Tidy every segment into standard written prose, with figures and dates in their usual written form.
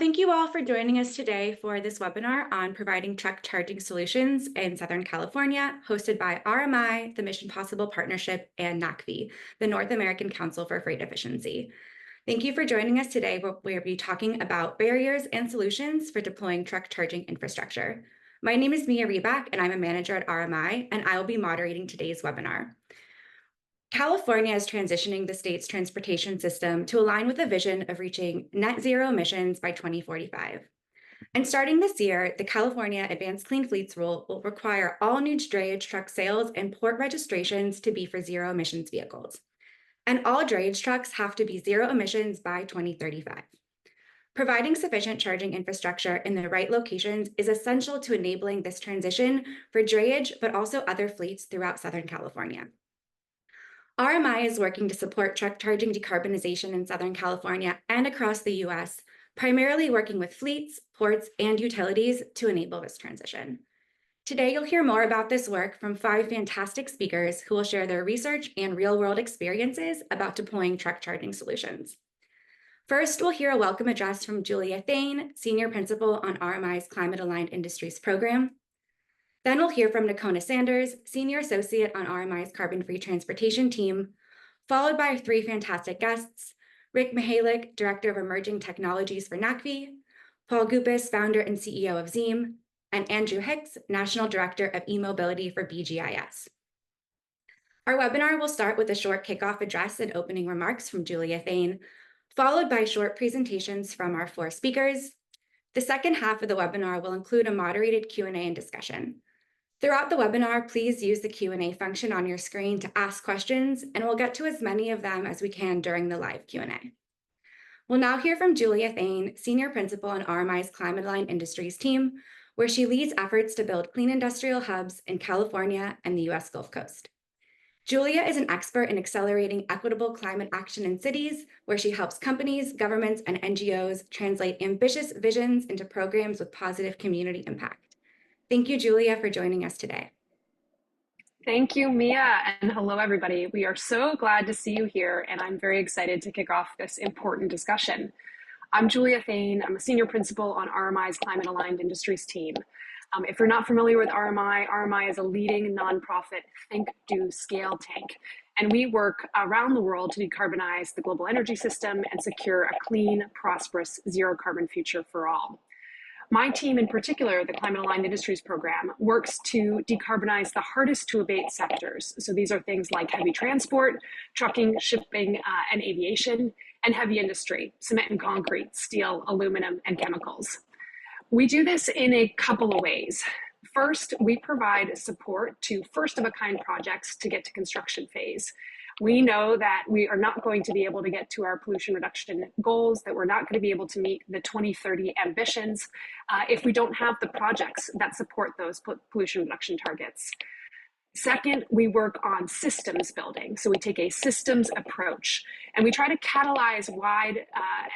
Thank you all for joining us today for this webinar on providing truck charging solutions in Southern California, hosted by RMI, the Mission Possible Partnership, and NACFE, the North American Council for Freight Efficiency. Thank you for joining us today, where we'll be talking about barriers and solutions for deploying truck charging infrastructure. My name is Mia Reback, and I'm a manager at RMI, and I will be moderating today's webinar. California is transitioning the state's transportation system to align with a vision of reaching net zero emissions by 2045. And starting this year, the California Advanced Clean Fleets rule will require all new drayage truck sales and port registrations to be for zero emissions vehicles. And all drayage trucks have to be zero emissions by 2035. Providing sufficient charging infrastructure in the right locations is essential to enabling this transition for drayage, but also other fleets throughout Southern California. RMI is working to support truck charging decarbonization in Southern California and across the US, primarily working with fleets, ports, and utilities to enable this transition. Today, you'll hear more about this work from 5 fantastic speakers who will share their research and real-world experiences about deploying truck charging solutions. First, we'll hear a welcome address from Julia Thane, Senior Principal on RMI's Climate Aligned Industries program. Then we'll hear from Nakona Sanders, Senior Associate on RMI's Carbon Free Transportation team, followed by 3 fantastic guests, Rick Mihalik, Director of Emerging Technologies for NACFE, Paul Gupis, Founder and CEO of Zeem, and Andrew Hicks, National Director of E-Mobility for BGIS. Our webinar will start with a short kickoff address and opening remarks from Julia Thane, followed by short presentations from our 4 speakers. The second half of the webinar will include a moderated Q&A and discussion. Throughout the webinar, please use the Q&A function on your screen to ask questions, and we'll get to as many of them as we can during the live Q&A. We'll now hear from Julia Thane, Senior Principal on RMI's Climate Aligned Industries team, where she leads efforts to build clean industrial hubs in California and the US Gulf Coast. Julia is an expert in accelerating equitable climate action in cities, where she helps companies, governments, and NGOs translate ambitious visions into programs with positive community impact. Thank you, Julia, for joining us today. Thank you, Mia, and hello, everybody. We are so glad to see you here, and I'm very excited to kick off this important discussion. I'm Julia Thane. I'm a Senior Principal on RMI's Climate Aligned Industries team. If you're not familiar with RMI, RMI is a leading nonprofit think, do, scale tank, and we work around the world to decarbonize the global energy system and secure a clean, prosperous, zero-carbon future for all. My team in particular, the Climate Aligned Industries program, works to decarbonize the hardest to abate sectors. So these are things like heavy transport, trucking, shipping, and aviation, and heavy industry, cement and concrete, steel, aluminum, and chemicals. We do this in a couple of ways. First, we provide support to first-of-a-kind projects to get to construction phase. We know that we are not going to be able to get to our pollution reduction goals, that we're not going to be able to meet the 2030 ambitions if we don't have the projects that support those pollution reduction targets. Second, we work on systems building. So we take a systems approach, and we try to catalyze wide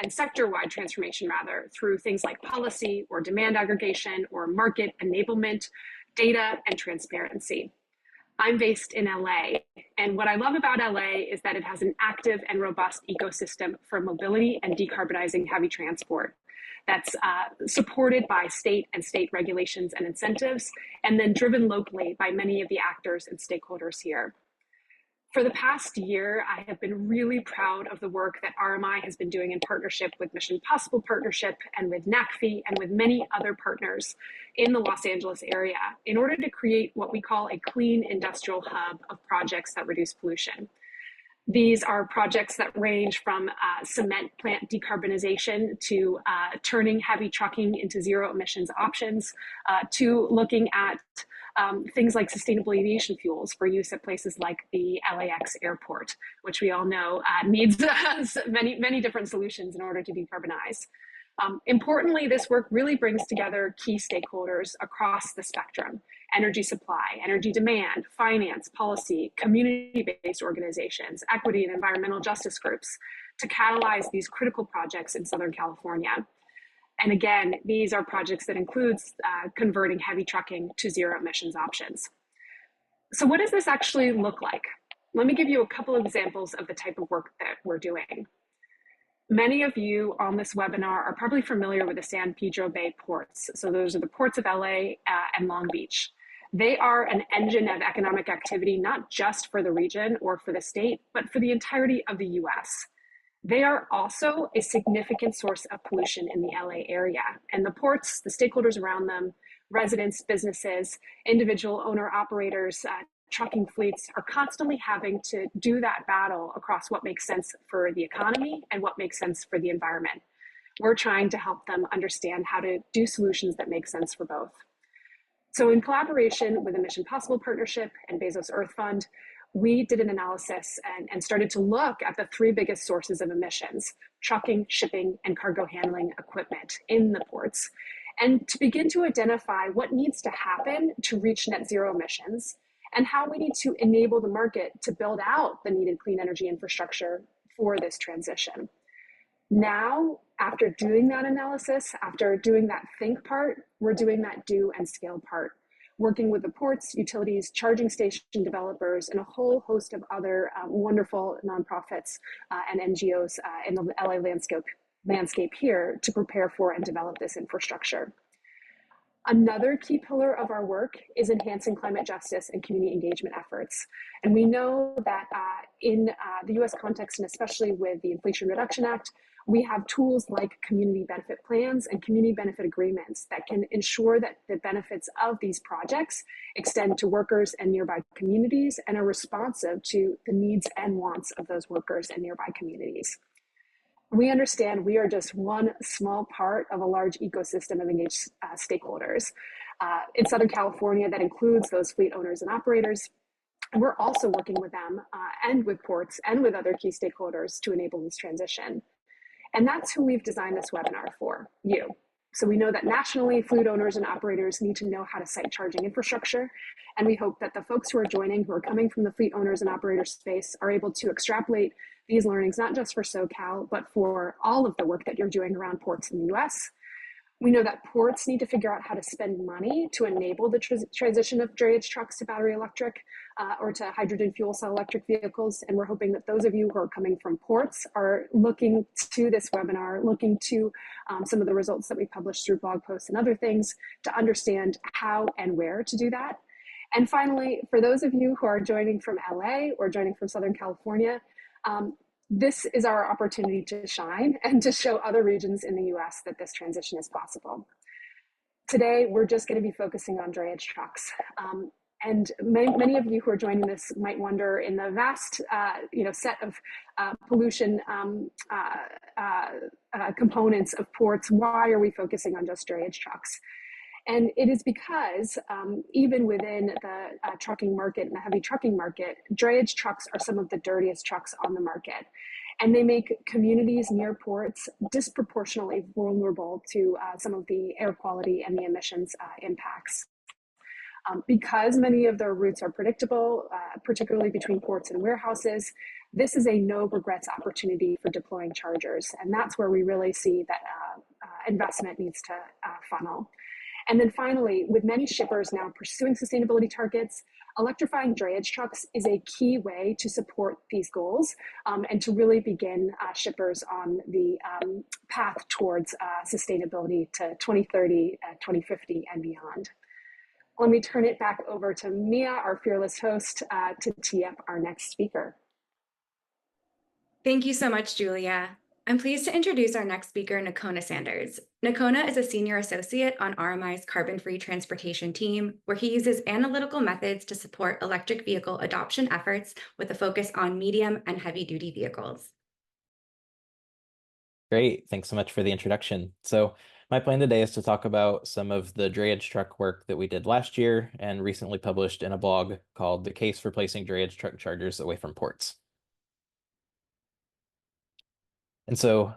and sector-wide transformation rather through things like policy or demand aggregation or market enablement, data, and transparency. I'm based in LA, and what I love about LA is that it has an active and robust ecosystem for mobility and decarbonizing heavy transport that's supported by state regulations and incentives, and then driven locally by many of the actors and stakeholders here. For the past year, I have been really proud of the work that RMI has been doing in partnership with Mission Possible Partnership and with NACFE and with many other partners in the Los Angeles area in order to create what we call a clean industrial hub of projects that reduce pollution. These are projects that range from cement plant decarbonization to turning heavy trucking into zero emissions options to looking at things like sustainable aviation fuels for use at places like the LAX airport, which we all know needs many different solutions in order to decarbonize. Importantly, this work really brings together key stakeholders across the spectrum: energy supply, energy demand, finance, policy, community-based organizations, equity and environmental justice groups to catalyze these critical projects in Southern California. And again, these are projects that includes converting heavy trucking to zero emissions options. So what does this actually look like? Let me give you a couple of examples of the type of work that we're doing. Many of you on this webinar are probably familiar with the San Pedro Bay ports. So those are the ports of LA and Long Beach. They are an engine of economic activity, not just for the region or for the state, but for the entirety of the US. They are also a significant source of pollution in the LA area. And the ports, the stakeholders around them, residents, businesses, individual owner operators, trucking fleets are constantly having to do that battle across what makes sense for the economy and what makes sense for the environment. We're trying to help them understand how to do solutions that make sense for both. So in collaboration with the Mission Possible Partnership and Bezos Earth Fund, we did an analysis and started to look at the three biggest sources of emissions: trucking, shipping, and cargo handling equipment in the ports, and to begin to identify what needs to happen to reach net zero emissions and how we need to enable the market to build out the needed clean energy infrastructure for this transition. Now, after doing that analysis, after doing that think part, we're doing that do and scale part, working with the ports, utilities, charging station developers, and a whole host of other wonderful nonprofits and NGOs in the LA landscape here to prepare for and develop this infrastructure. Another key pillar of our work is enhancing climate justice and community engagement efforts. And we know that in the US context, and especially with the Inflation Reduction Act, we have tools like community benefit plans and community benefit agreements that can ensure that the benefits of these projects extend to workers and nearby communities and are responsive to the needs and wants of those workers and nearby communities. We understand we are just one small part of a large ecosystem of engaged stakeholders. In Southern California, that includes those fleet owners and operators. And we're also working with them and with ports and with other key stakeholders to enable this transition. And that's who we've designed this webinar for, you. So we know that nationally, fleet owners and operators need to know how to site charging infrastructure. And we hope that the folks who are joining, who are coming from the fleet owners and operators space, are able to extrapolate these learnings, not just for SoCal, but for all of the work that you're doing around ports in the US. We know that ports need to figure out how to spend money to enable the transition of drayage trucks to battery electric or to hydrogen fuel cell electric vehicles. And we're hoping that those of you who are coming from ports are looking to this webinar, looking to some of the results that we published through blog posts and other things to understand how and where to do that. And finally, for those of you who are joining from LA or joining from Southern California, this is our opportunity to shine and to show other regions in the US that this transition is possible. Today, we're just going to be focusing on drayage trucks. And many of you who are joining this might wonder, in the vast set of pollution components of ports, why are we focusing on just drayage trucks? And it is because even within the trucking market and the heavy trucking market, drayage trucks are some of the dirtiest trucks on the market. And they make communities near ports disproportionately vulnerable to some of the air quality and the emissions impacts. Because many of their routes are predictable, particularly between ports and warehouses, this is a no regrets opportunity for deploying chargers. And that's where we really see that investment needs to funnel. And then finally, with many shippers now pursuing sustainability targets, electrifying drayage trucks is a key way to support these goals and to really begin shippers on the path towards sustainability to 2030, 2050, and beyond. Let me turn it back over to Mia, our fearless host, to tee up our next speaker. Thank you so much, Julia. I'm pleased to introduce our next speaker, Nakona Sanders. Nakona is a senior associate on RMI's carbon-free transportation team, where he uses analytical methods to support electric vehicle adoption efforts with a focus on medium and heavy-duty vehicles. Great. Thanks so much for the introduction. So my plan today is to talk about some of the drayage truck work that we did last year and recently published in a blog called The Case for Placing Drayage Truck Chargers Away from Ports. And so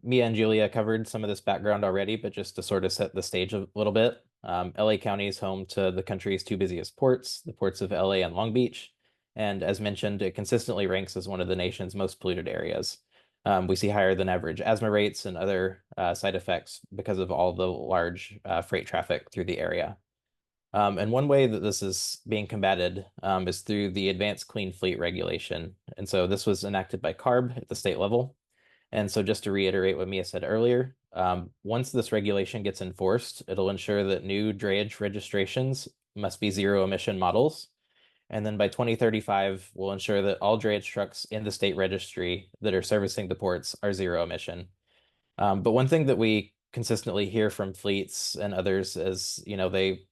Mia and Julia covered some of this background already, but just to sort of set the stage a little bit, LA County is home to the country's two busiest ports, the ports of LA and Long Beach. And as mentioned, it consistently ranks as one of the nation's most polluted areas. We see higher than average asthma rates and other side effects because of all the large freight traffic through the area. And one way that this is being combated is through the Advanced Clean Fleet Regulation. And so this was enacted by CARB at the state level. And so just to reiterate what Mia said earlier, once this regulation gets enforced, it'll ensure that new drayage registrations must be zero emission models. And then by 2035, we'll ensure that all drayage trucks in the state registry that are servicing the ports are zero emission. But one thing that we consistently hear from fleets and others as they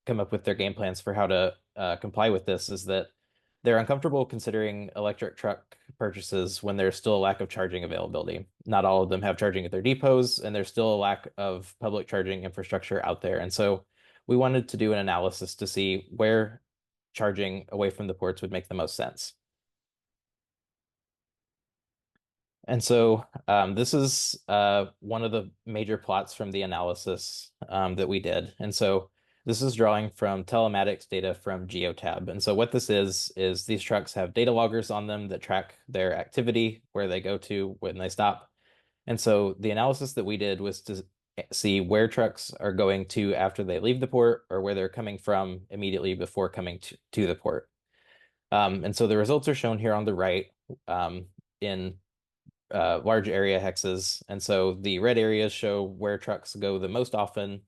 come up with their game plans for how to comply with this is that they're uncomfortable considering electric truck purchases when there's still a lack of charging availability. Not all of them have charging at their depots, and there's still a lack of public charging infrastructure out there. And so we wanted to do an analysis to see where charging away from the ports would make the most sense. And so this is one of the major plots from the analysis that we did. And so this is drawing from telematics data from Geotab. And so what this is these trucks have data loggers on them that track their activity, where they go to, when they stop. And so the analysis that we did was to see where trucks are going to after they leave the port or where they're coming from immediately before coming to the port. And so the results are shown here on the right in large area hexes. And so the red areas show where trucks go the most often,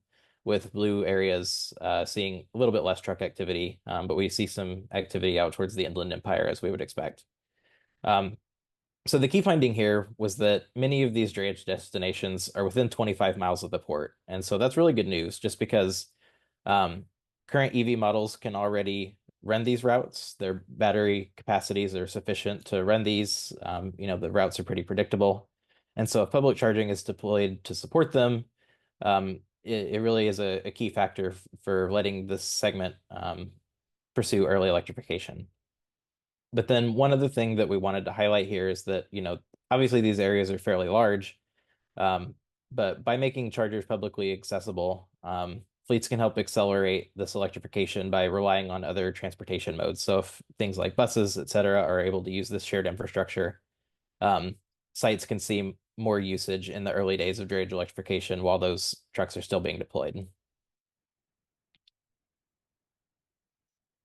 with blue areas seeing a little bit less truck activity, but we see some activity out towards the Inland Empire as we would expect. So the key finding here was that many of these drayage destinations are within 25 miles of the port. And so that's really good news, just because current EV models can already run these routes. Their battery capacities are sufficient to run these. The routes are pretty predictable. And so if public charging is deployed to support them, it really is a key factor for letting this segment pursue early electrification. But then one other thing that we wanted to highlight here is that, obviously these areas are fairly large, but by making chargers publicly accessible, fleets can help accelerate this electrification by relying on other transportation modes. So if things like buses, et cetera, are able to use this shared infrastructure, sites can see more usage in the early days of drayage electrification while those trucks are still being deployed.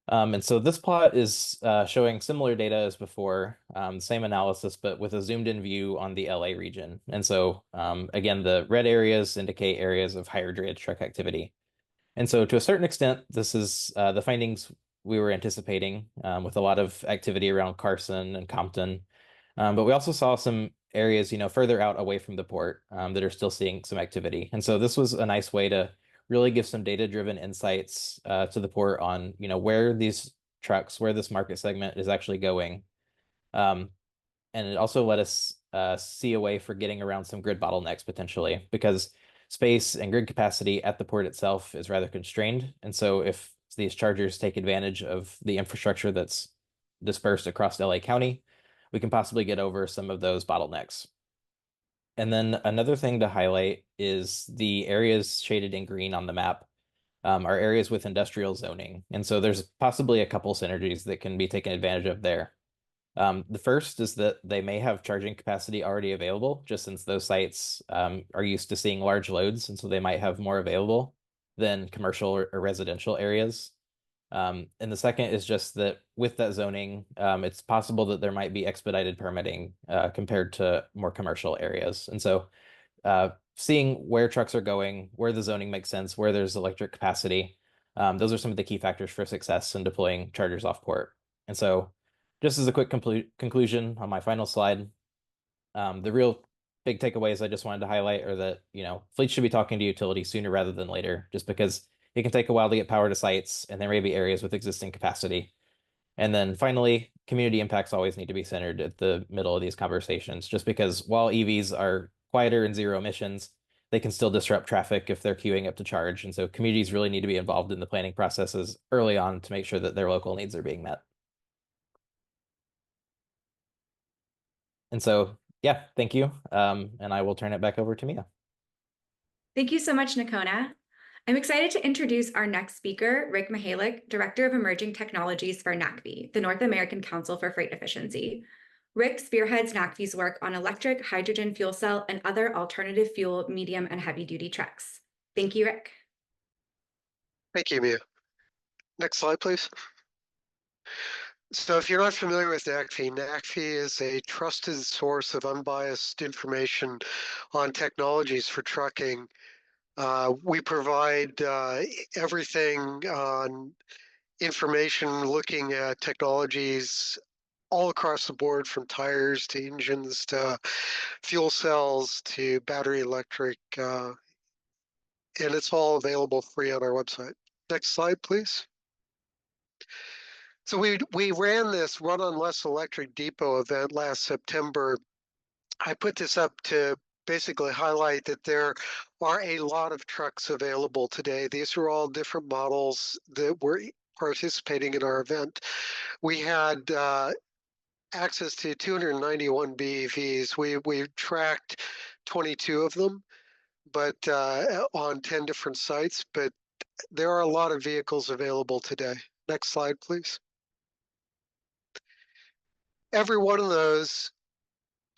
And so this plot is showing similar data as before, same analysis, but with a zoomed in view on the LA region. And so again, the red areas indicate areas of higher drayage truck activity. And so to a certain extent, this is the findings we were anticipating, with a lot of activity around Carson and Compton. But we also saw some areas, further out away from the port, that are still seeing some activity. And so this was a nice way to really give some data-driven insights to the port on, where these trucks, where this market segment is actually going. And it also let us see a way for getting around some grid bottlenecks potentially, because space and grid capacity at the port itself is rather constrained. And so if these chargers take advantage of the infrastructure that's dispersed across LA County, we can possibly get over some of those bottlenecks. And then another thing to highlight is the areas shaded in green on the map are areas with industrial zoning. And so there's possibly a couple synergies that can be taken advantage of there. The first is that they may have charging capacity already available, just since those sites are used to seeing large loads, and so they might have more available than commercial or residential areas. And the second is just that with that zoning, it's possible that there might be expedited permitting compared to more commercial areas. And so seeing where trucks are going, where the zoning makes sense, where there's electric capacity, those are some of the key factors for success in deploying chargers off port. And so just as a quick conclusion on my final slide, the real big takeaways I just wanted to highlight are that, fleets should be talking to utilities sooner rather than later, just because it can take a while to get power to sites, and there may be areas with existing capacity. And then finally, community impacts always need to be centered at the middle of these conversations, just because while EVs are quieter and zero emissions, they can still disrupt traffic if they're queuing up to charge. And so communities really need to be involved in the planning processes early on to make sure that their local needs are being met. And so, yeah, thank you. And I will turn it back over to Mia. Thank you so much, Nakona. I'm excited to introduce our next speaker, Rick Mihalik, Director of Emerging Technologies for NACFE, the North American Council for Freight Efficiency. Rick spearheads NACFE's work on electric, hydrogen fuel cell, and other alternative fuel medium and heavy-duty trucks. Thank you, Rick. Thank you, Mia. Next slide, please. So if you're not familiar with NACFE, NACFE is a trusted source of unbiased information on technologies for trucking. We provide everything on information looking at technologies all across the board, from tires to engines to fuel cells to battery electric, and it's all available free on our website. Next slide, please. So we ran this Run on Less Electric Depot event last September. I put this up to basically highlight that there are a lot of trucks available today. These are all different models that were participating in our event. We had access to 291 BEVs. We tracked 22 of them, but on 10 different sites. But there are a lot of vehicles available today. Next slide, please. Every one of those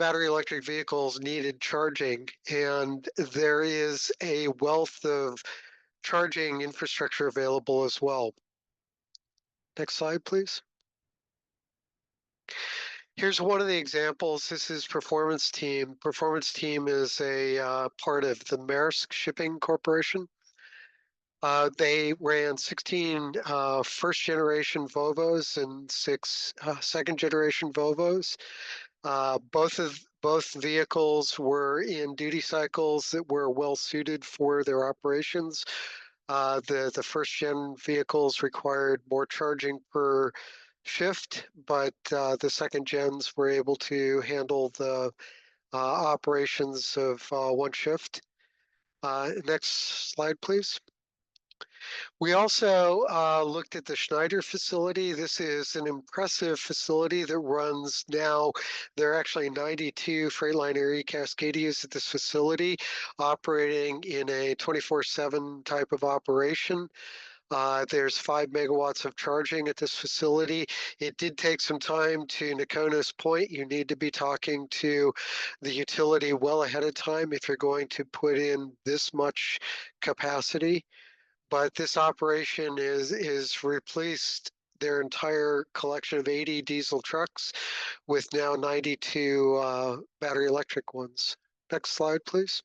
battery electric vehicles needed charging, and there is a wealth of charging infrastructure available as well. Next slide, please. Here's one of the examples. This is Performance Team. Performance Team is a part of the Maersk Shipping Corporation. They ran 16 first-generation Volvos and 6 second-generation Volvos. Both vehicles were in duty cycles that were well suited for their operations. The first-gen vehicles required more charging per shift, but the second gens were able to handle the operations of one shift. Next slide, please. We also looked at the Schneider facility. This is an impressive facility that runs now. There are actually 92 Freightliner E-Cascadias at this facility, operating in a 24/7 type of operation. There's 5 megawatts of charging at this facility. It did take some time. To Nakona's point, you need to be talking to the utility well ahead of time if you're going to put in this much capacity. But this operation is replaced their entire collection of 80 diesel trucks with now 92 battery electric ones. Next slide, please.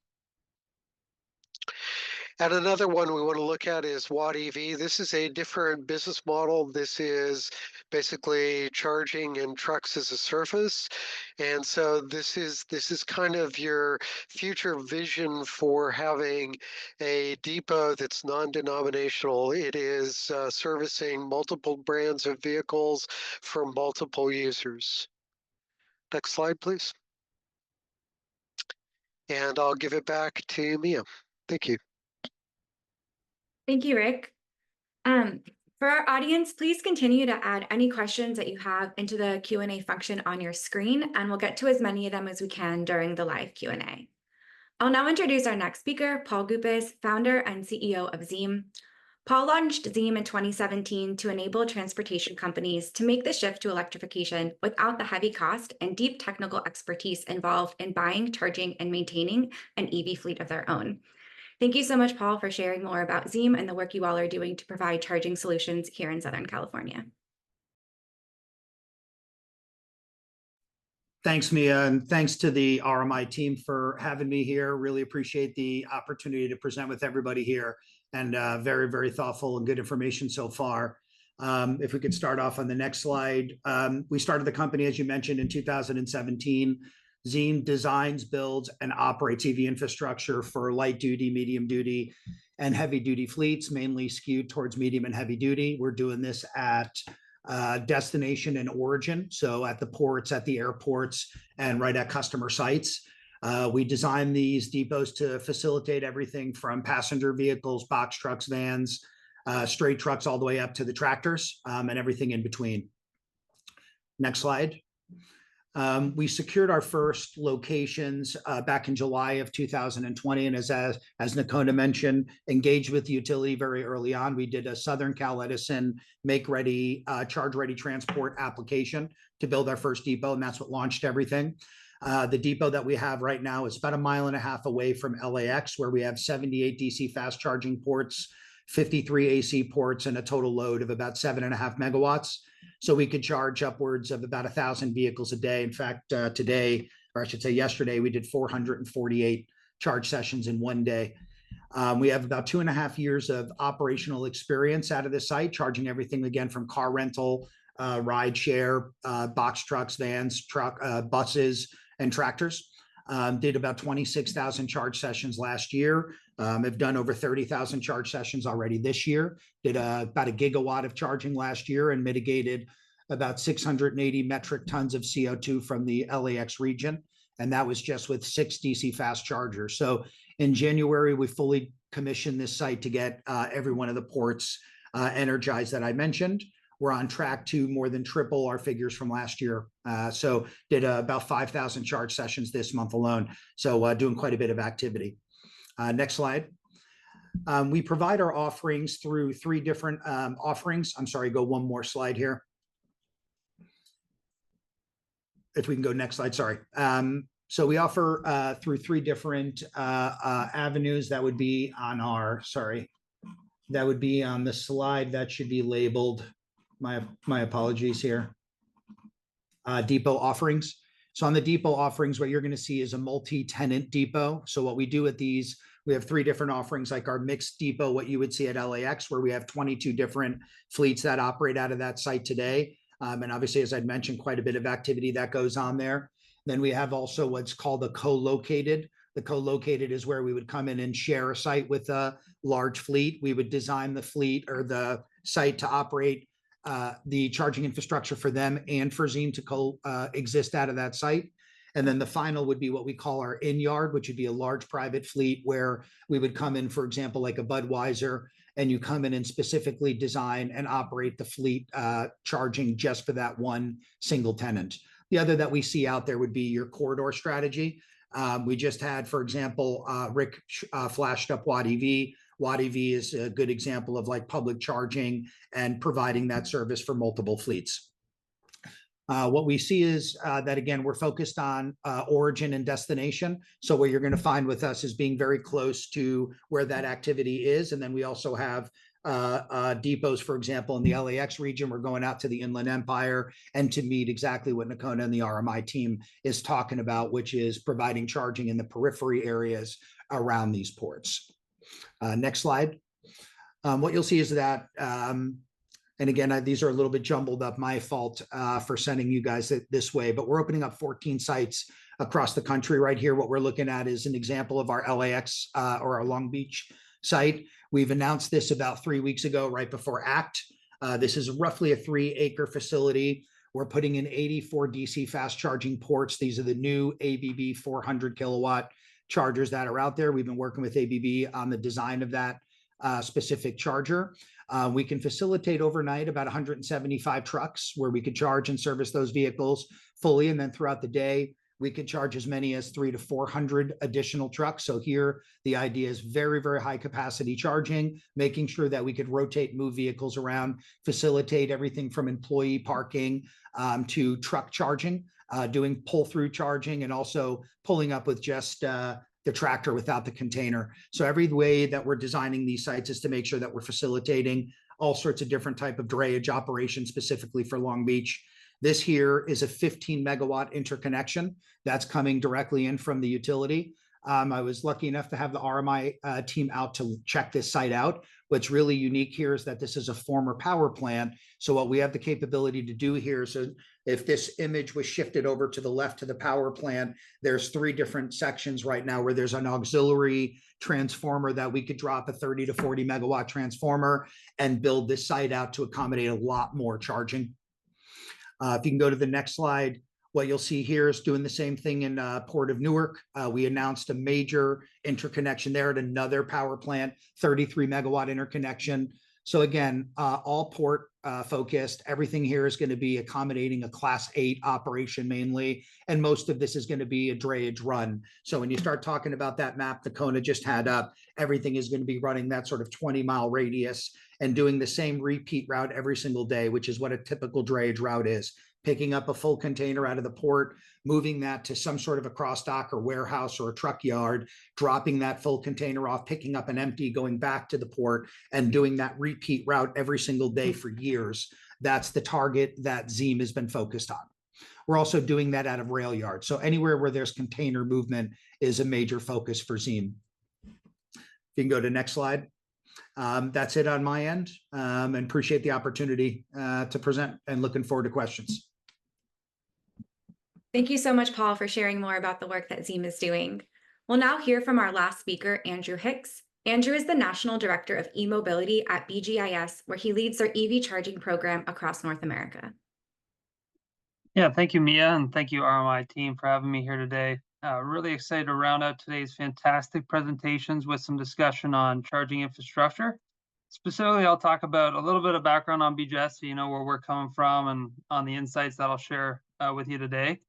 And another one we want to look at is Watt EV. This is a different business model. This is basically charging in trucks as a service. And so this is kind of your future vision for having a depot that's non-denominational. It is servicing multiple brands of vehicles for multiple users. Next slide, please. And I'll give it back to Mia. Thank you. Thank you, Rick. For our audience, please continue to add any questions that you have into the Q&A function on your screen, and we'll get to as many of them as we can during the live Q&A. I'll now introduce our next speaker, Paul Gupis, founder and CEO of Zeem. Paul launched Zeem in 2017 to enable transportation companies to make the shift to electrification without the heavy cost and deep technical expertise involved in buying, charging, and maintaining an EV fleet of their own. Thank you so much, Paul, for sharing more about Zeem and the work you all are doing to provide charging solutions here in Southern California. Thanks, Mia, and thanks to the RMI team for having me here. Really appreciate the opportunity to present with everybody here, and very, very thoughtful and good information so far. If we could start off on the next slide. We started the company, as you mentioned, in 2017. Zeem designs, builds, and operates EV infrastructure for light duty, medium duty, and heavy duty fleets, mainly skewed towards medium and heavy duty. We're doing this at destination and origin, so at the ports, at the airports, and right at customer sites. We design these depots to facilitate everything from passenger vehicles, box trucks, vans, straight trucks, all the way up to the tractors, and everything in between. Next slide. We secured our first locations back in July of 2020, and as Nakona mentioned, engaged with the utility very early on. We did a Southern Cal Edison make-ready, charge-ready transport application to build our first depot, and that's what launched everything. The depot that we have right now is about 1.5 miles away from LAX, where we have 78 DC fast charging ports, 53 AC ports, and a total load of about 7.5 megawatts. So we could charge upwards of about 1,000 vehicles a day. In fact, today, or I should say yesterday, we did 448 charge sessions in one day. We have about 2.5 years of operational experience out of the site, charging everything again from car rental, ride share, box trucks, vans, buses, and tractors. Did about 26,000 charge sessions last year. Have done over 30,000 charge sessions already this year. Did about 1 gigawatt of charging last year and mitigated about 680 metric tons of CO2 from the LAX region. And that was just with 6 DC fast chargers. So in January, we fully commissioned this site to get every one of the ports energized that I mentioned. We're on track to more than triple our figures from last year. So did about 5,000 charge sessions this month alone. So doing quite a bit of activity. Next slide. We provide our offerings through 3 different offerings. I'm sorry, go one more slide here. If we can go next slide, sorry. So we offer through 3 different avenues. That would be on our, sorry, that would be on the slide that should be labeled. My apologies here. Depot offerings. So on the depot offerings, what you're going to see is a multi-tenant depot. So what we do at these, we have 3 different offerings, like our mixed depot, what you would see at LAX, where we have 22 different fleets that operate out of that site today. And obviously, as I'd mentioned, quite a bit of activity that goes on there. Then we have also what's called a co-located. The co-located is where we would come in and share a site with a large fleet. We would design the fleet or the site to operate the charging infrastructure for them and for Zeem to coexist out of that site. And then the final would be what we call our in-yard, which would be a large private fleet where we would come in, for example, like a Budweiser, and you come in and specifically design and operate the fleet charging just for that one single tenant. The other that we see out there would be your corridor strategy. We just had, for example, Rick flashed up Watt EV. Watt EV is a good example of like public charging and providing that service for multiple fleets. What we see is that, again, we're focused on origin and destination. So what you're going to find with us is being very close to where that activity is. And then we also have depots, for example, in the LAX region. We're going out to the Inland Empire and to meet exactly what Nakona and the RMI team is talking about, which is providing charging in the periphery areas around these ports. Next slide. What you'll see is that, and again, these are a little bit jumbled up, my fault for sending you guys this way, but we're opening up 14 sites across the country right here. What we're looking at is an example of our LAX or our Long Beach site. We've announced this about 3 weeks ago, right before ACT. This is roughly a 3-acre facility. We're putting in 84 DC fast charging ports. These are the new ABB 400 kilowatt chargers that are out there. We've been working with ABB on the design of that specific charger. We can facilitate overnight about 175 trucks where we could charge and service those vehicles fully. And then throughout the day, we could charge as many as 300 to 400 additional trucks. So here, the idea is very, very high capacity charging, making sure that we could rotate, move vehicles around, facilitate everything from employee parking to truck charging, doing pull-through charging, and also pulling up with just the tractor without the container. So every way that we're designing these sites is to make sure that we're facilitating all sorts of different type of drayage operations specifically for Long Beach. This here is a 15 megawatt interconnection that's coming directly in from the utility. I was lucky enough to have the RMI team out to check this site out. What's really unique here is that this is a former power plant. So what we have the capability to do here, so if this image was shifted over to the left to the power plant, there's 3 different sections right now where there's an auxiliary transformer that we could drop a 30 to 40 megawatt transformer and build this site out to accommodate a lot more charging. If you can go to the next slide, what you'll see here is doing the same thing in Port of Newark. We announced a major interconnection there at another power plant, 33 megawatt interconnection. So again, all port focused. Everything here is going to be accommodating a Class 8 operation mainly, and most of this is going to be a drayage run. So when you start talking about that map Nakona just had up, everything is going to be running that sort of 20-mile radius and doing the same repeat route every single day, which is what a typical drayage route is. Picking up a full container out of the port, moving that to some sort of a cross dock or warehouse or a truck yard, dropping that full container off, picking up an empty, going back to the port, and doing that repeat route every single day for years. That's the target that Zeem has been focused on. We're also doing that out of rail yards. So anywhere where there's container movement is a major focus for Zeem. If you can go to next slide. That's it on my end, and appreciate the opportunity to present and looking forward to questions. Thank you so much, Paul, for sharing more about the work that Zeem is doing. We'll now hear from our last speaker, Andrew Hicks. Andrew is the National Director of E-Mobility at BGIS, where he leads their EV charging program across North America. Yeah, thank you, Mia, and thank you, RMI team, for having me here today. Really excited to round out today's fantastic presentations with some discussion on charging infrastructure. Specifically, I'll talk about a little bit of background on BGIS, so you know where we're coming from and on the insights that I'll share with you today.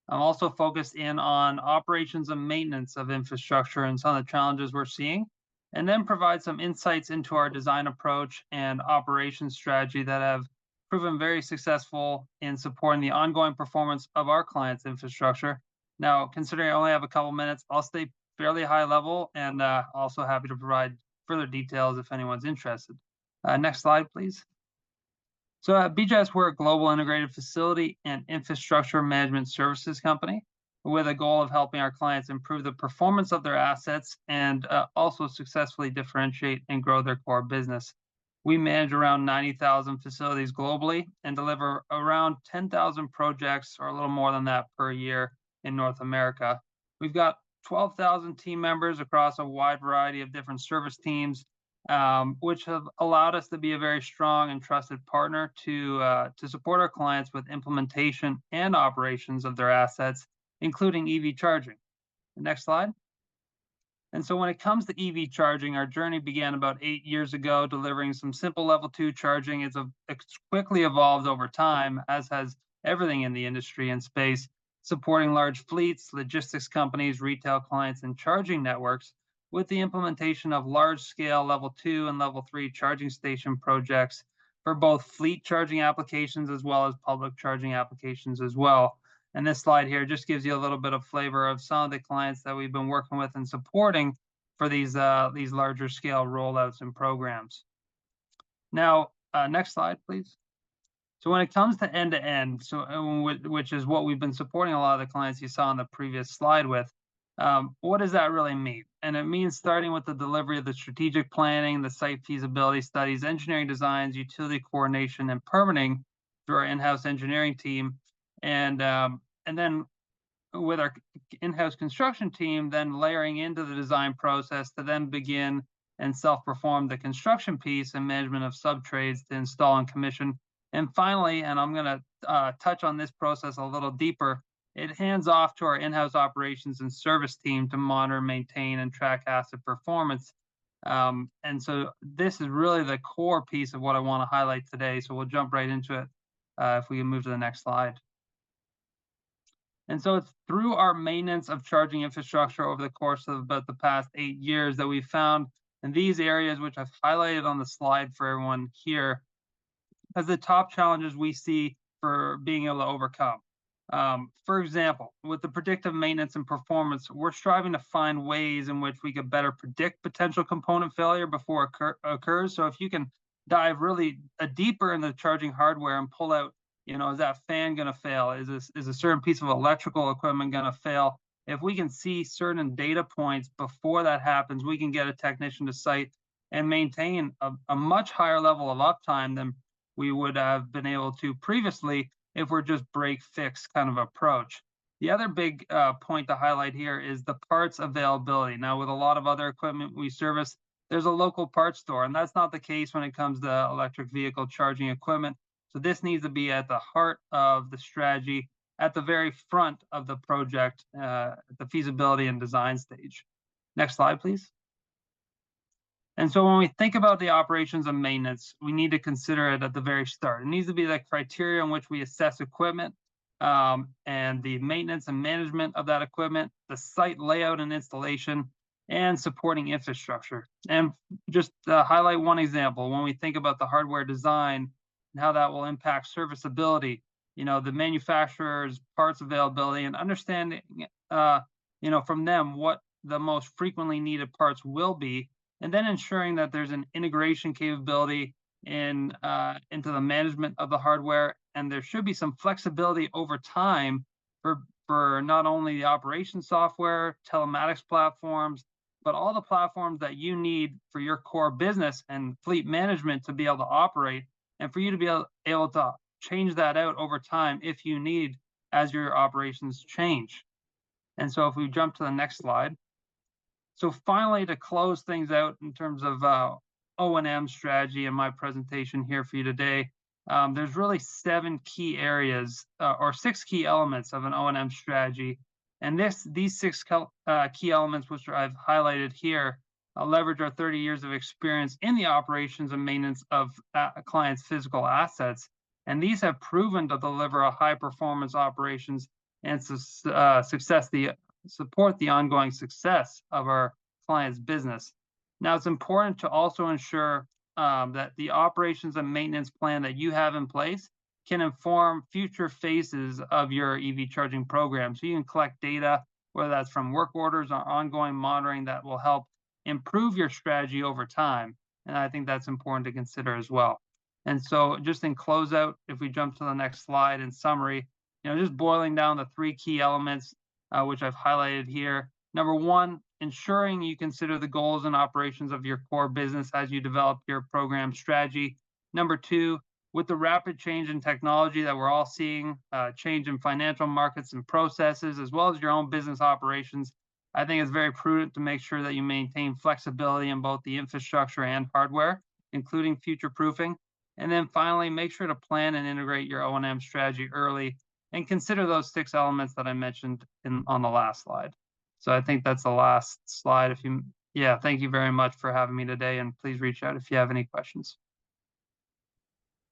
I'm also focused in on operations and maintenance of infrastructure and some of the challenges we're seeing, and then provide some insights into our design approach and operations strategy that have proven very successful in supporting the ongoing performance of our clients' infrastructure. Now, considering I only have a couple minutes, I'll stay fairly high level and also happy to provide further details if anyone's interested. Next slide, please. So at BGIS, we're a global integrated facility and infrastructure management services company with a goal of helping our clients improve the performance of their assets and also successfully differentiate and grow their core business. We manage around 90,000 facilities globally and deliver around 10,000 projects or a little more than that per year in North America. We've got 12,000 team members across a wide variety of different service teams, which have allowed us to be a very strong and trusted partner to support our clients with implementation and operations of their assets, including EV charging. The next slide. And so when it comes to EV charging, our journey began about 8 years ago, delivering some simple level 2 charging. It's quickly evolved over time, as has everything in the industry and space, supporting large fleets, logistics companies, retail clients, and charging networks with the implementation of large-scale level 2 and level 3 charging station projects for both fleet charging applications as well as public charging applications as well. And this slide here just gives you a little bit of flavor of some of the clients that we've been working with and supporting for these larger scale rollouts and programs. Now, next slide, please. So when it comes to end-to-end, which is what we've been supporting a lot of the clients you saw on the previous slide with, what does that really mean? And it means starting with the delivery of the strategic planning, the site feasibility studies, engineering designs, utility coordination, and permitting through our in-house engineering team. And then with our in-house construction team, then layering into the design process to then begin and self-perform the construction piece and management of sub-trades to install and commission. And finally, and I'm going to touch on this process a little deeper, it hands off to our in-house operations and service team to monitor, maintain, and track asset performance. And so this is really the core piece of what I want to highlight today. So we'll jump right into it if we can move to the next slide. And so it's through our maintenance of charging infrastructure over the course of about the past 8 years that we found in these areas, which I've highlighted on the slide for everyone here, as the top challenges we see for being able to overcome. For example, with the predictive maintenance and performance, we're striving to find ways in which we could better predict potential component failure before it occurs. So if you can dive really deeper into the charging hardware and pull out, is that fan going to fail? Is a certain piece of electrical equipment going to fail? If we can see certain data points before that happens, we can get a technician to site and maintain a much higher level of uptime than we would have been able to previously if we're just break fix kind of approach. The other big point to highlight here is the parts availability. Now, with a lot of other equipment we service, there's a local parts store, and that's not the case when it comes to electric vehicle charging equipment. So this needs to be at the heart of the strategy, at the very front of the project, the feasibility and design stage. Next slide, please. And so when we think about the operations and maintenance, we need to consider it at the very start. It needs to be the criteria in which we assess equipment and the maintenance and management of that equipment, the site layout and installation, and supporting infrastructure. And just to highlight one example, when we think about the hardware design and how that will impact serviceability, the manufacturer's parts availability, and understanding, from them what the most frequently needed parts will be, and then ensuring that there's an integration capability into the management of the hardware, and there should be some flexibility over time for not only the operation software, telematics platforms, but all the platforms that you need for your core business and fleet management to be able to operate, and for you to be able to change that out over time if you need, as your operations change. And so if we jump to the next slide. So finally, to close things out in terms of O&M strategy in my presentation here for you today, there's really 7 key areas or 6 key elements of an O&M strategy. And these 6 key elements, which I've highlighted here, leverage our 30 years of experience in the operations and maintenance of a client's physical assets. And these have proven to deliver a high performance operations and support the ongoing success of our client's business. Now, it's important to also ensure that the operations and maintenance plan that you have in place can inform future phases of your EV charging program. So you can collect data, whether that's from work orders or ongoing monitoring, that will help improve your strategy over time. And I think that's important to consider as well. And so just in closeout, if we jump to the next slide, in summary, just boiling down the 3 key elements, which I've highlighted here. Number 1, ensuring you consider the goals and operations of your core business as you develop your program strategy. Number 2, with the rapid change in technology that we're all seeing, change in financial markets and processes, as well as your own business operations, I think it's very prudent to make sure that you maintain flexibility in both the infrastructure and hardware, including future proofing. And then finally, make sure to plan and integrate your O&M strategy early and consider those 6 elements that I mentioned on the last slide. So I think that's the last slide. Thank you very much for having me today, and please reach out if you have any questions.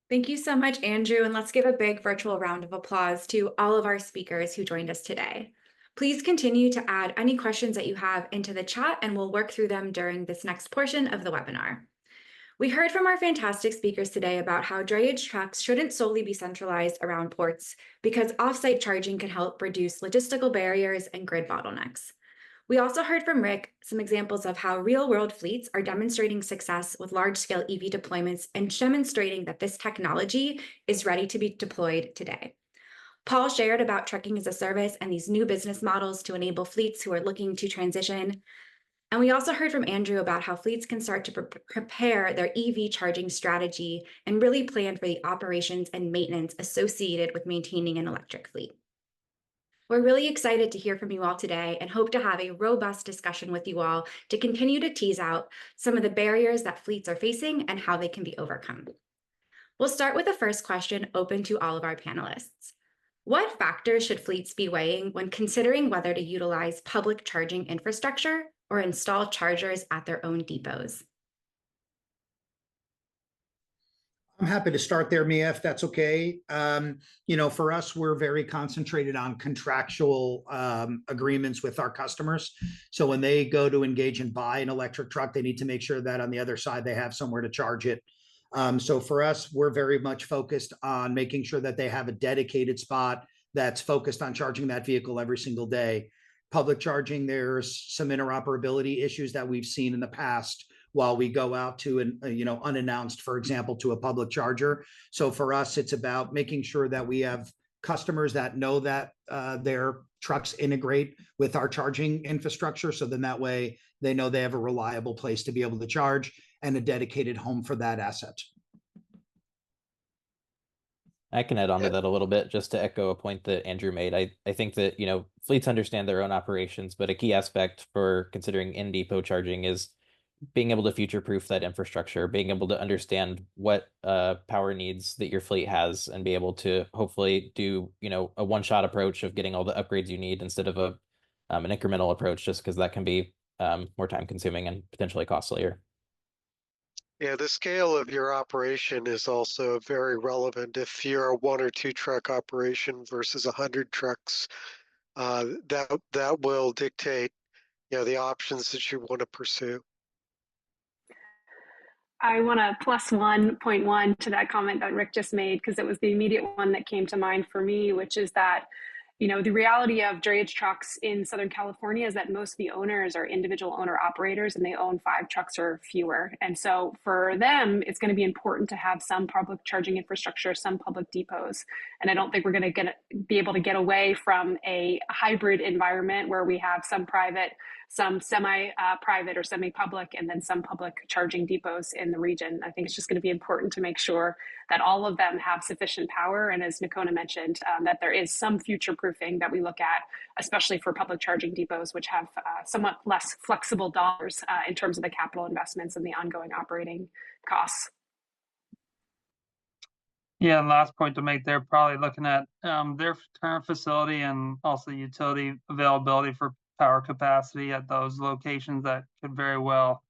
Thank you so much, Andrew, and let's give a big virtual round of applause to all of our speakers who joined us today. Please continue to add any questions that you have into the chat, and we'll work through them during this next portion of the webinar. We heard from our fantastic speakers today about how drayage trucks shouldn't solely be centralized around ports, because offsite charging can help reduce logistical barriers and grid bottlenecks. We also heard from Rick some examples of how real-world fleets are demonstrating success with large-scale EV deployments and demonstrating that this technology is ready to be deployed today. Paul shared about trucking as a service and these new business models to enable fleets who are looking to transition. And we also heard from Andrew about how fleets can start to prepare their EV charging strategy and really plan for the operations and maintenance associated with maintaining an electric fleet. We're really excited to hear from you all today and hope to have a robust discussion with you all to continue to tease out some of the barriers that fleets are facing and how they can be overcome. We'll start with the first question open to all of our panelists. What factors should fleets be weighing when considering whether to utilize public charging infrastructure or install chargers at their own depots? I'm happy to start there, Mia, if that's okay. For us, we're very concentrated on contractual agreements with our customers. So when they go to engage and buy an electric truck, they need to make sure that on the other side, they have somewhere to charge it. So for us, we're very much focused on making sure that they have a dedicated spot that's focused on charging that vehicle every single day. Public charging, there's some interoperability issues that we've seen in the past while we go out to an unannounced, for example, to a public charger. So for us, it's about making sure that we have customers that know that their trucks integrate with our charging infrastructure. So then that way they know they have a reliable place to be able to charge and a dedicated home for that asset. I can add on to that a little bit, just to echo a point that Andrew made. I think that, fleets understand their own operations, but a key aspect for considering in-depot charging is being able to future-proof that infrastructure, being able to understand what power needs that your fleet has, and be able to hopefully do, a one-shot approach of getting all the upgrades you need instead of an incremental approach, just because that can be more time-consuming and potentially costlier. Yeah, the scale of your operation is also very relevant. If you're a 1 or 2 truck operation versus 100 trucks, that will dictate, the options that you want to pursue. I want to plus 1.1 to that comment that Rick just made, because it was the immediate one that came to mind for me, which is that You know, the reality of drayage trucks in Southern California is that most of the owners are individual owner operators and they own 5 trucks or fewer. And so for them, it's going to be important to have some public charging infrastructure, some public depots. And I don't think we're going to be able to get away from a hybrid environment where we have some private, some semi-private or semi-public, and then some public charging depots in the region. I think it's just going to be important to make sure that all of them have sufficient power. And as Nakona mentioned, that there is some future proofing that we look at, especially for public charging depots, which have somewhat less flexible dollars in terms of the capital investments and the ongoing operating costs. Yeah, and last point to make, they're probably looking at their current facility and also utility availability for power capacity at those locations that could very well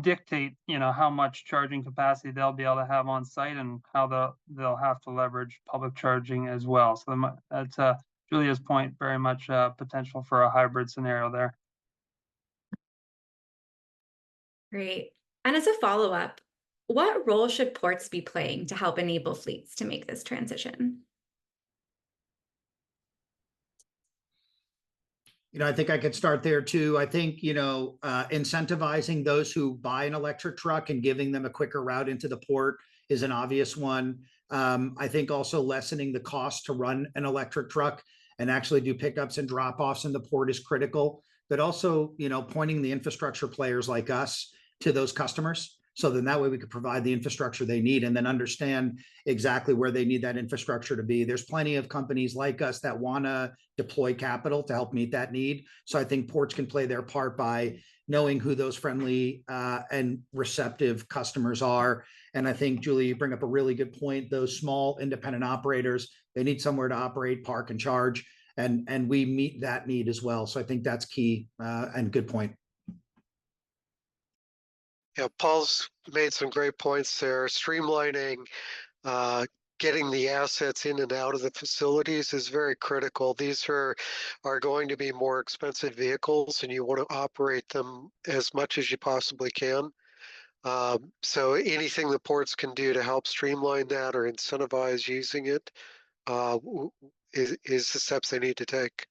dictate, you know, how much charging capacity they'll be able to have on site and how they'll have to leverage public charging as well. So that's Julia's point, very much potential for a hybrid scenario there. Great. And as a follow-up, what role should ports be playing to help enable fleets to make this transition? You know, I think I could start there too. I think, you know, incentivizing those who buy an electric truck and giving them a quicker route into the port is an obvious one. I think also lessening the cost to run an electric truck and actually do pickups and drop-offs in the port is critical. But also, you know, pointing the infrastructure players like us to those customers. So then that way we could provide the infrastructure they need and then understand exactly where they need that infrastructure to be. There's plenty of companies like us that want to deploy capital to help meet that need. So I think ports can play their part by knowing who those friendly and receptive customers are. And I think, Julie, you bring up a really good point. Those small independent operators, they need somewhere to operate, park, and charge. And we meet that need as well. So I think that's key and good point. Yeah, Paul's made some great points there. Streamlining, getting the assets in and out of the facilities is very critical. These are going to be more expensive vehicles, and you want to operate them as much as you possibly can. So anything the ports can do to help streamline that or incentivize using it is the steps they need to take.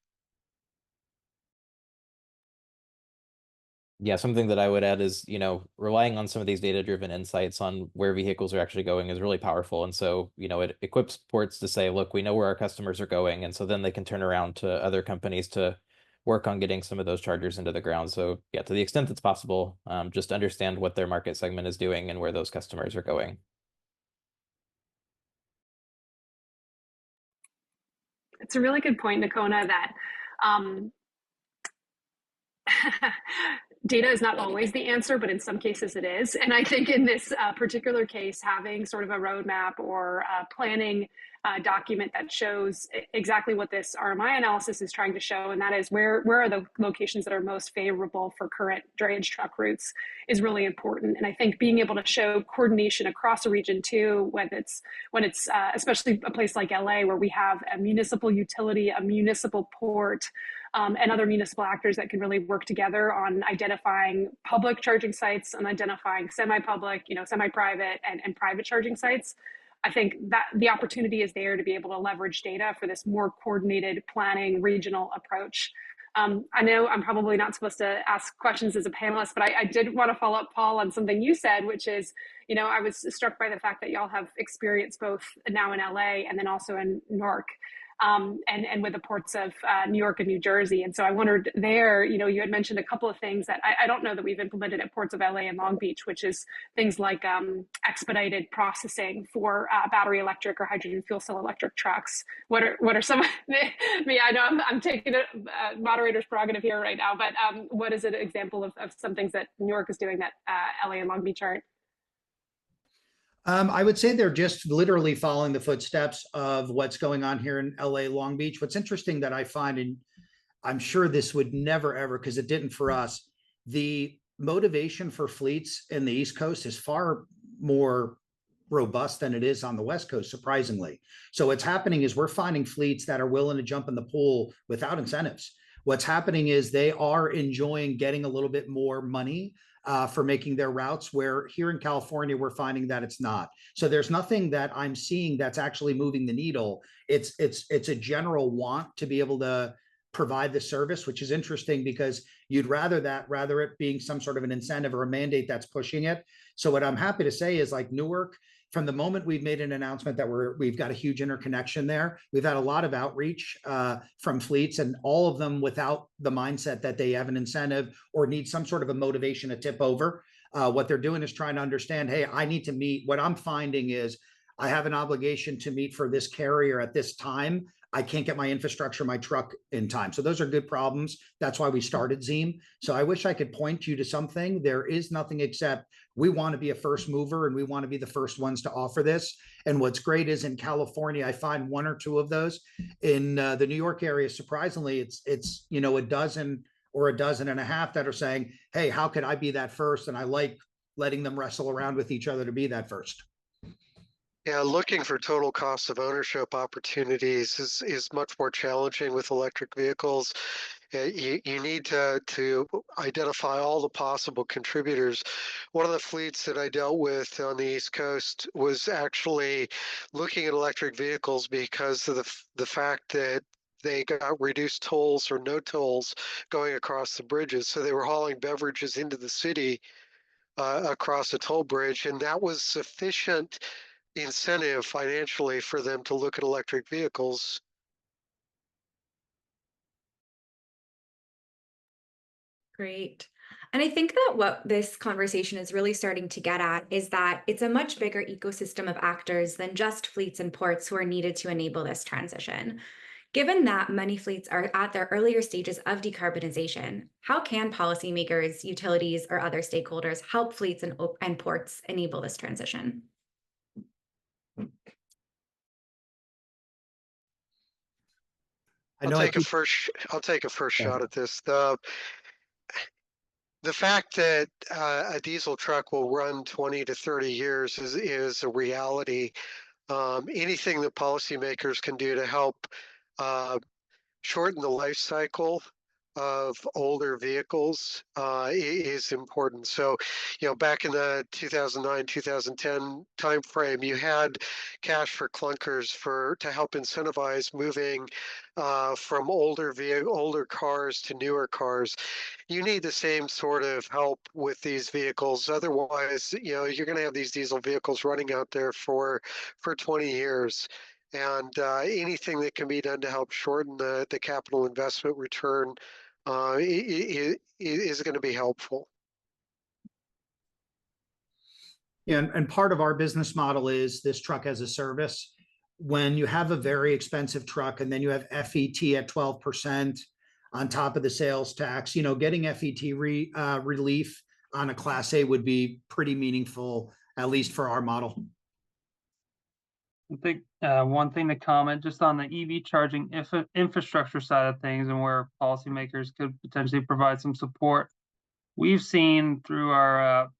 Yeah, something that I would add is, you know, relying on some of these data-driven insights on where vehicles are actually going is really powerful. And so, you know, it equips ports to say, look, we know where our customers are going. And so then they can turn around to other companies to work on getting some of those chargers into the ground. So yeah, to the extent that's possible, just understand what their market segment is doing and where those customers are going. It's a really good point, Nakona, that data is not always the answer, but in some cases it is. And I think in this particular case, having sort of a roadmap or a planning document that shows exactly what this RMI analysis is trying to show, and that is where are the locations that are most favorable for current drayage truck routes is really important. And I think being able to show coordination across a region too, when it's especially a place like LA where we have a municipal utility, a municipal port, and other municipal actors that can really work together on identifying public charging sites and identifying semi-public, you know, semi-private and private charging sites. I think that the opportunity is there to be able to leverage data for this more coordinated planning regional approach. I know I'm probably not supposed to ask questions as a panelist, but I did want to follow up, Paul, on something you said, which is, you know, I was struck by the fact that y'all have experience both now in LA and then also in Newark. And with the ports of New York and New Jersey. And so I wondered there, you know, you had mentioned a couple of things that I don't know that we've implemented at ports of LA and Long Beach, which is things like expedited processing for battery electric or hydrogen fuel cell electric trucks. What are some, me, I know I'm taking a moderator's prerogative here right now, but what is an example of some things that New York is doing that LA and Long Beach aren't? I would say they're just literally following the footsteps of what's going on here in LA, Long Beach. What's interesting that I find, and I'm sure this would never, ever, because it didn't for us, the motivation for fleets in the East Coast is far more robust than it is on the West Coast, surprisingly. So what's happening is we're finding fleets that are willing to jump in the pool without incentives. What's happening is they are enjoying getting a little bit more money for making their routes, where here in California, we're finding that it's not. So there's nothing that I'm seeing that's actually moving the needle. It's a general want to be able to provide the service, which is interesting because you'd rather it being some sort of an incentive or a mandate that's pushing it. So what I'm happy to say is, like Newark, from the moment we've made an announcement that we've got a huge interconnection there, we've had a lot of outreach from fleets, and all of them without the mindset that they have an incentive or need some sort of a motivation to tip over. What they're doing is trying to understand, hey, I need to meet. What I'm finding is I have an obligation to meet for this carrier at this time. I can't get my infrastructure, my truck in time. So those are good problems. That's why we started Zeem. So I wish I could point you to something. There is nothing except we want to be a first mover, and we want to be the first ones to offer this. And what's great is in California, I find one or two of those. In the New York area, surprisingly, it's a dozen or a dozen and a half that are saying, hey, how could I be that first? And I like letting them wrestle around with each other to be that first. Yeah, looking for total cost of ownership opportunities is much more challenging with electric vehicles. You need to identify all the possible contributors. One of the fleets that I dealt with on the East Coast was actually looking at electric vehicles because of the fact that they got reduced tolls or no tolls going across the bridges. So they were hauling beverages into the city across a toll bridge, and that was sufficient incentive financially for them to look at electric vehicles. Great. And I think that what this conversation is really starting to get at is that it's a much bigger ecosystem of actors than just fleets and ports who are needed to enable this transition. Given that many fleets are at their earlier stages of decarbonization, how can policymakers, utilities, or other stakeholders help fleets and ports enable this transition? I'll take a first shot at this. The fact that a diesel truck will run 20 to 30 years is a reality. Anything that policymakers can do to help shorten the life cycle of older vehicles is important. So, back in the 2009, 2010 timeframe, you had cash for clunkers to help incentivize moving from older cars to newer cars. You need the same sort of help with these vehicles. Otherwise, you're going to have these diesel vehicles running out there for 20 years. And anything that can be done to help shorten the capital investment return is going to be helpful. Yeah, and part of our business model is this truck as a service. When you have a very expensive truck and then you have FET at 12% on top of the sales tax, getting FET relief on a Class A would be pretty meaningful, at least for our model. I think one thing to comment just on the EV charging infrastructure side of things, and where policymakers could potentially provide some support. We've seen through our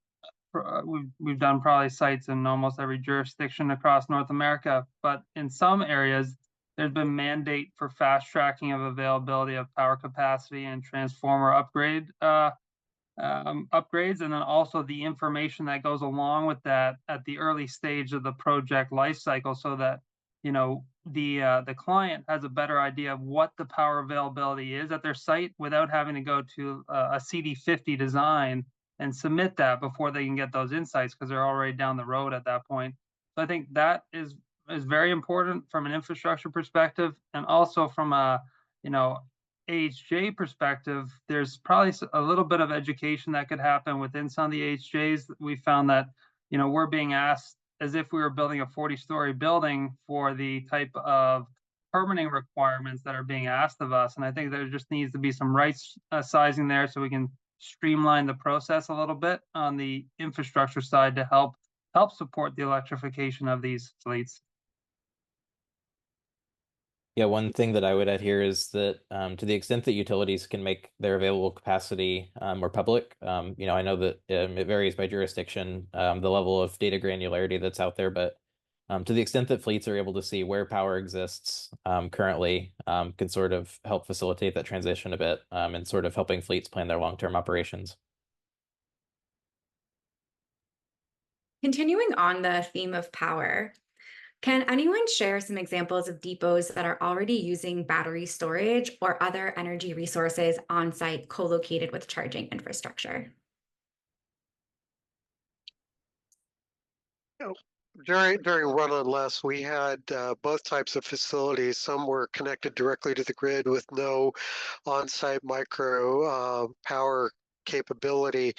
we've done probably sites in almost every jurisdiction across North America, but in some areas there's been mandate for fast tracking of availability of power capacity and transformer upgrades, and then also the information that goes along with that at the early stage of the project life cycle, so that the client has a better idea of what the power availability is at their site without having to go to a CD50 design and submit that before they can get those insights, because they're already down the road at that point. So I think that is very important from an infrastructure perspective, and also from a AHJ perspective. There's probably a little bit of education that could happen within some of the AHJs. We found that we're being asked as if we were building a 40-story building for the type of permitting requirements that are being asked of us. And I think there just needs to be some right sizing there, so we can streamline the process a little bit on the infrastructure side to help support the electrification of these fleets. Yeah, one thing that I would add here is that to the extent that utilities can make their available capacity more public, I know that it varies by jurisdiction, the level of data granularity that's out there, but to the extent that fleets are able to see where power exists currently, can sort of help facilitate that transition a bit, and sort of helping fleets plan their long-term operations. Continuing on the theme of power, can anyone share some examples of depots that are already using battery storage or other energy resources on site co-located with charging infrastructure? During run-on less, we had both types of facilities. Some were connected directly to the grid with no on-site micro power capability.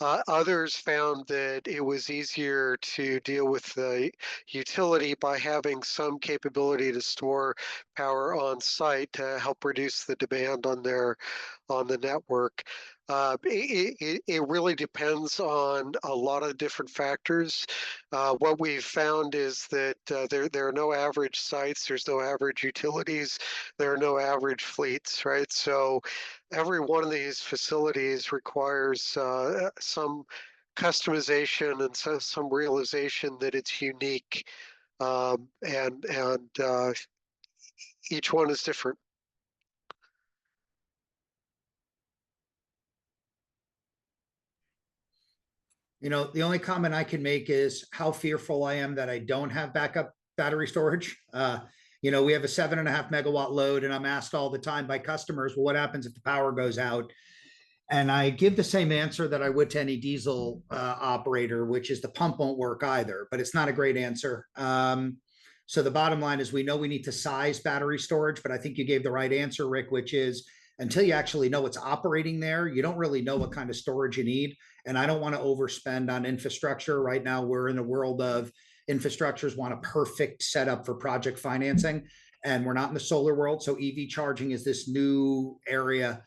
Others found that it was easier to deal with the utility by having some capability to store power on site to help reduce the demand on the network. It really depends on a lot of different factors. What we've found is that there are no average sites, there's no average utilities, there are no average fleets, right? So every one of these facilities requires some customization and some realization that it's unique, and each one is different. You know, the only comment I can make is how fearful I am that I don't have backup battery storage. You know, we have a 7.5 megawatt load, and I'm asked all the time by customers, well, what happens if the power goes out? And I give the same answer that I would to any diesel operator, which is the pump won't work either, but it's not a great answer. So the bottom line is we know we need to size battery storage, but I think you gave the right answer, Rick, which is until you actually know what's operating there, you don't really know what kind of storage you need. And I don't want to overspend on infrastructure. Right now, we're in a world of infrastructures want a perfect setup for project financing, and we're not in the solar world. So EV charging is this new area.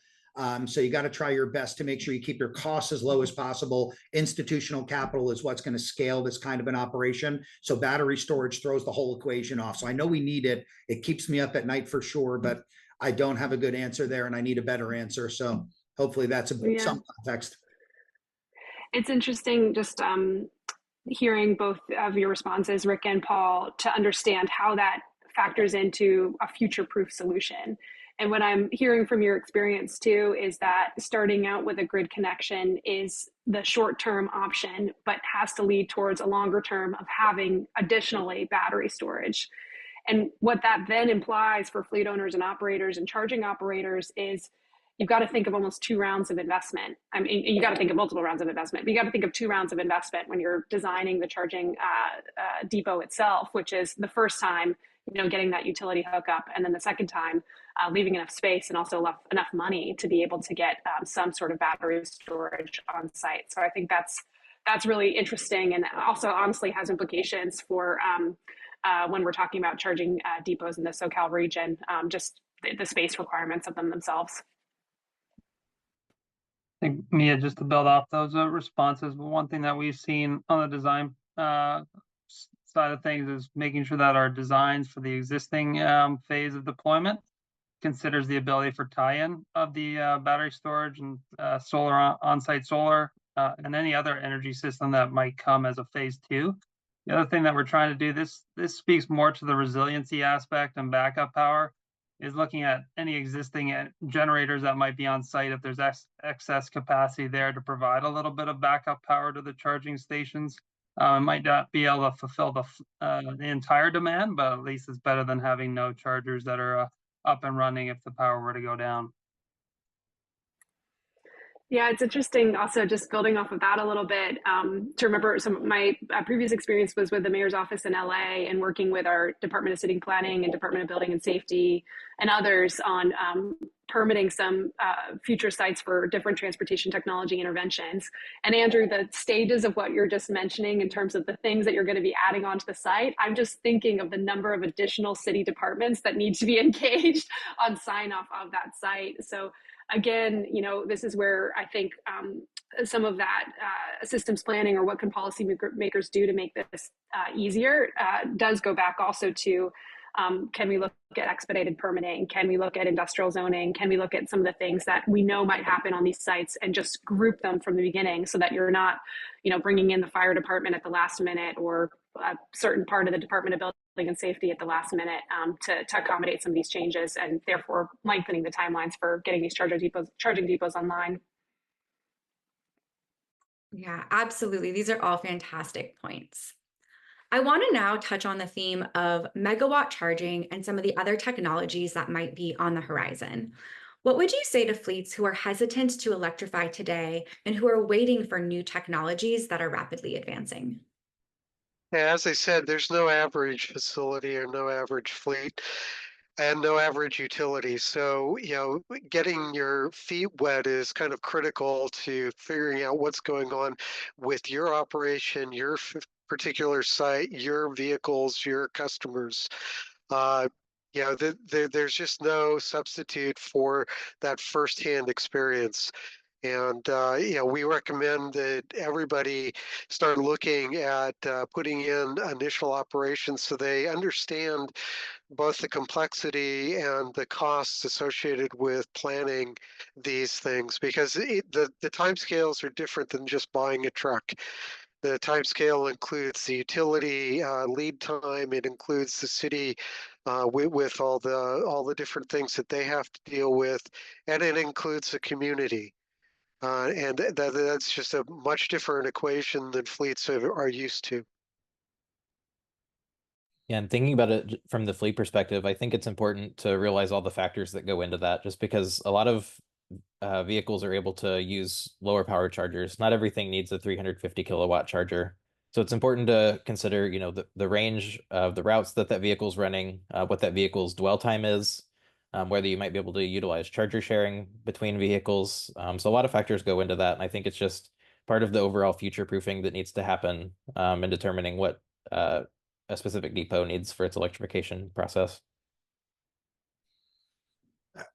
So you got to try your best to make sure you keep your costs as low as possible. Institutional capital is what's going to scale this kind of an operation. So battery storage throws the whole equation off. So I know we need it. It keeps me up at night for sure, but I don't have a good answer there, and I need a better answer. So hopefully that's some context. It's interesting just hearing both of your responses, Rick and Paul, to understand how that factors into a future-proof solution. And what I'm hearing from your experience too is that starting out with a grid connection is the short-term option, but has to lead towards a longer term of having additionally battery storage. And what that then implies for fleet owners and operators and charging operators is you've got to think of almost 2 rounds of investment. I mean, you got to think of multiple rounds of investment, but you got to think of 2 rounds of investment when you're designing the charging depot itself, which is the first time, you know, getting that utility hookup, and then the second time, leaving enough space and also enough money to be able to get some sort of battery storage on site. So I think that's really interesting, and also honestly has implications for when we're talking about charging depots in the SoCal region, just the space requirements of them themselves. I think, Mia, just to build off those responses, one thing that we've seen on the design side of things is making sure that our designs for the existing phase of deployment considers the ability for tie-in of the battery storage and solar on-site solar and any other energy system that might come as a phase 2. The other thing that we're trying to do, this speaks more to the resiliency aspect and backup power, is looking at any existing generators that might be on site if there's excess capacity there to provide a little bit of backup power to the charging stations. It might not be able to fulfill the entire demand, but at least it's better than having no chargers that are up and running if the power were to go down. Yeah, it's interesting also just building off of that a little bit to remember some of my previous experience was with the mayor's office in LA and working with our Department of City Planning and Department of Building and Safety and others on permitting some future sites for different transportation technology interventions. And Andrew, the stages of what you're just mentioning in terms of the things that you're going to be adding onto the site, I'm just thinking of the number of additional city departments that need to be engaged on sign off of that site. So again, you know, this is where I think some of that systems planning or what can policymakers do to make this easier does go back also to can we look at expedited permitting? Can we look at industrial zoning? Can we look at some of the things that we know might happen on these sites and just group them from the beginning so that you're not, you know, bringing in the fire department at the last minute or a certain part of the Department of Building and Safety at the last minute to accommodate some of these changes and therefore lengthening the timelines for getting these charging depots online. Yeah, absolutely. These are all fantastic points. I want to now touch on the theme of megawatt charging and some of the other technologies that might be on the horizon. What would you say to fleets who are hesitant to electrify today and who are waiting for new technologies that are rapidly advancing? Yeah, as I said, there's no average facility or no average fleet and no average utility. So, getting your feet wet is kind of critical to figuring out what's going on with your operation, your particular site, your vehicles, your customers. Uh, there's just no substitute for that firsthand experience. And we recommend that everybody start looking at putting in initial operations so they understand both the complexity and the costs associated with planning these things, because the timescales are different than just buying a truck. The timescale includes the utility lead time. It includes the city with all the different things that they have to deal with, and it includes the community. And that's just a much different equation than fleets are used to. Yeah, and thinking about it from the fleet perspective, I think it's important to realize all the factors that go into that, just because a lot of vehicles are able to use lower power chargers. Not everything needs a 350 kilowatt charger. So it's important to consider, the range of the routes that vehicle's running, what that vehicle's dwell time is, whether you might be able to utilize charger sharing between vehicles. So a lot of factors go into that. And I think it's just part of the overall future proofing that needs to happen in determining what a specific depot needs for its electrification process.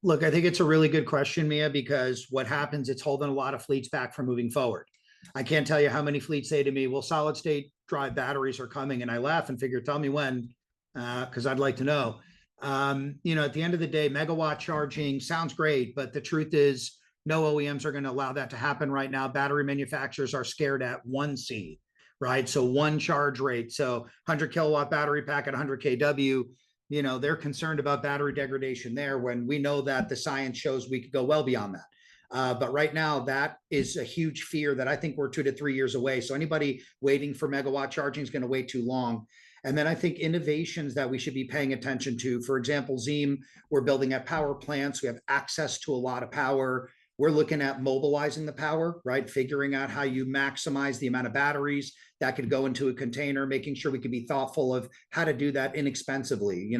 Look, I think it's a really good question, Mia, because what happens, it's holding a lot of fleets back from moving forward. I can't tell you how many fleets say to me, well, solid state drive batteries are coming. And I laugh and figure, tell me when, because I'd like to know. At the end of the day, megawatt charging sounds great, but the truth is no OEMs are going to allow that to happen right now. Battery manufacturers are scared at 1C, right? So one charge rate. So 100 kilowatt battery pack at 100 kW, they're concerned about battery degradation there when we know that the science shows we could go well beyond that. But right now, that is a huge fear that I think we're 2 to 3 years away. So anybody waiting for megawatt charging is going to wait too long. And then I think innovations that we should be paying attention to, for example, Zeem, we're building at power plants. We have access to a lot of power. We're looking at mobilizing the power, right? Figuring out how you maximize the amount of batteries that could go into a container, making sure we can be thoughtful of how to do that inexpensively,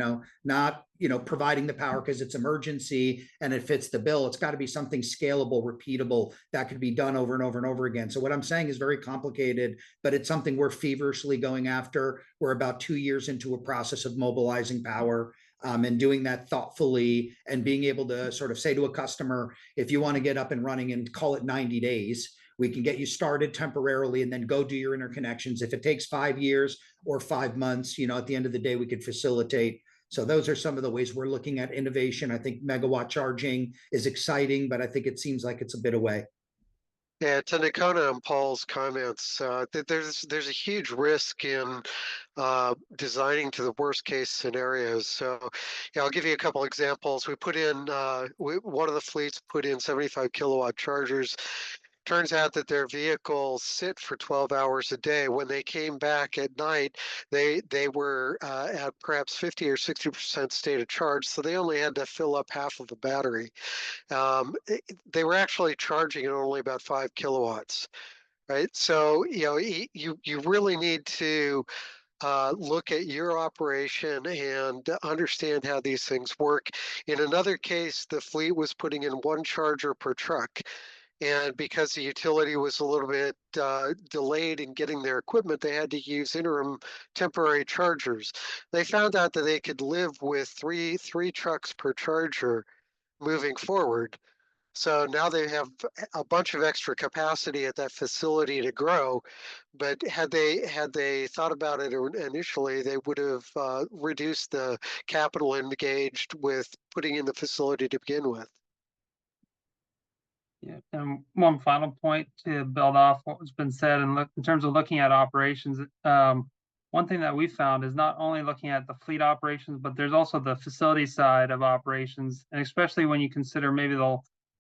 not, providing the power because it's emergency and it fits the bill. It's got to be something scalable, repeatable that could be done over and over and over again. So what I'm saying is very complicated, but it's something we're feverishly going after. We're about 2 years into a process of mobilizing power. And doing that thoughtfully and being able to sort of say to a customer, if you want to get up and running and call it 90 days, we can get you started temporarily and then go do your interconnections. If it takes 5 years or 5 months, at the end of the day, we could facilitate. So those are some of the ways we're looking at innovation. I think megawatt charging is exciting, but I think it seems like it's a bit away. Yeah, to Nakona and Paul's comments, there's a huge risk in designing to the worst case scenarios. So, I'll give you a couple examples. We put in one of the fleets put in 75 kilowatt chargers. Turns out that their vehicles sit for 12 hours a day. When they came back at night, they were at perhaps 50 or 60% state of charge, so they only had to fill up half of the battery. They were actually charging at only about 5 kilowatts, right? So you really need to look at your operation and understand how these things work. In another case, the fleet was putting in one charger per truck. And because the utility was a little bit delayed in getting their equipment, they had to use interim temporary chargers. They found out that they could live with three trucks per charger moving forward. So now they have a bunch of extra capacity at that facility to grow. But had they thought about it initially, they would have reduced the capital engaged with putting in the facility to begin with. Yeah, and one final point to build off what has been said, and look in terms of looking at operations. One thing that we found is not only looking at the fleet operations, but there's also the facility side of operations, and especially when you consider maybe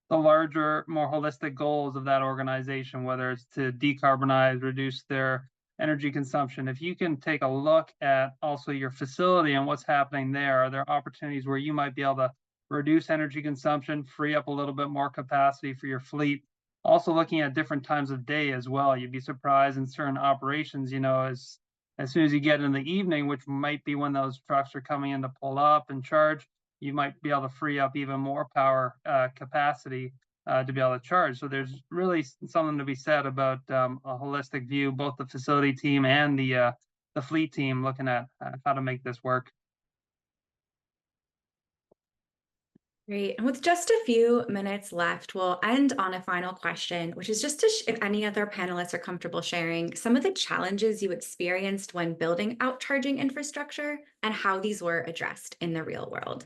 the larger, more holistic goals of that organization, whether it's to decarbonize, reduce their energy consumption. If you can take a look at also your facility and what's happening there, are there opportunities where you might be able to reduce energy consumption, free up a little bit more capacity for your fleet? Also looking at different times of day as well. You'd be surprised in certain operations, as soon as you get in the evening, which might be when those trucks are coming in to pull up and charge, you might be able to free up even more power capacity to be able to charge. So there's really something to be said about a holistic view, both the facility team and the fleet team looking at how to make this work. Great. And with just a few minutes left, we'll end on a final question, which is just if any other panelists are comfortable sharing some of the challenges you experienced when building out charging infrastructure and how these were addressed in the real world.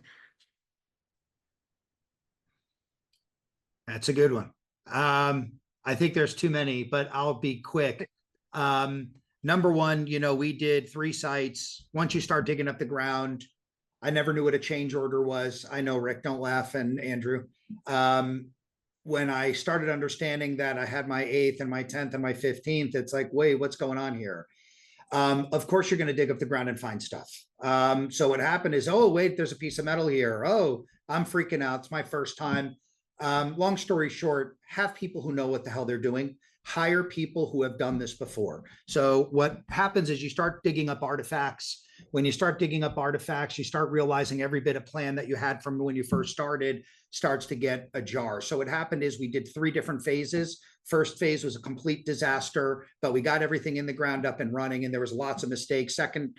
That's a good one. I think there's too many, but I'll be quick. Number one, we did 3 sites. Once you start digging up the ground, I never knew what a change order was. I know, Rick, don't laugh, and Andrew. When I started understanding that I had my 8th and my 10th and my 15th, it's like, wait, what's going on here? Of course, you're going to dig up the ground and find stuff. So what happened is, oh, wait, there's a piece of metal here. Oh, I'm freaking out. It's my first time. Long story short, have people who know what the hell they're doing. Hire people who have done this before. So what happens is you start digging up artifacts. When you start digging up artifacts, you start realizing every bit of plan that you had from when you first started starts to get ajar. So what happened is we did 3 different phases. First phase was a complete disaster, but we got everything in the ground up and running, and there was lots of mistakes. Second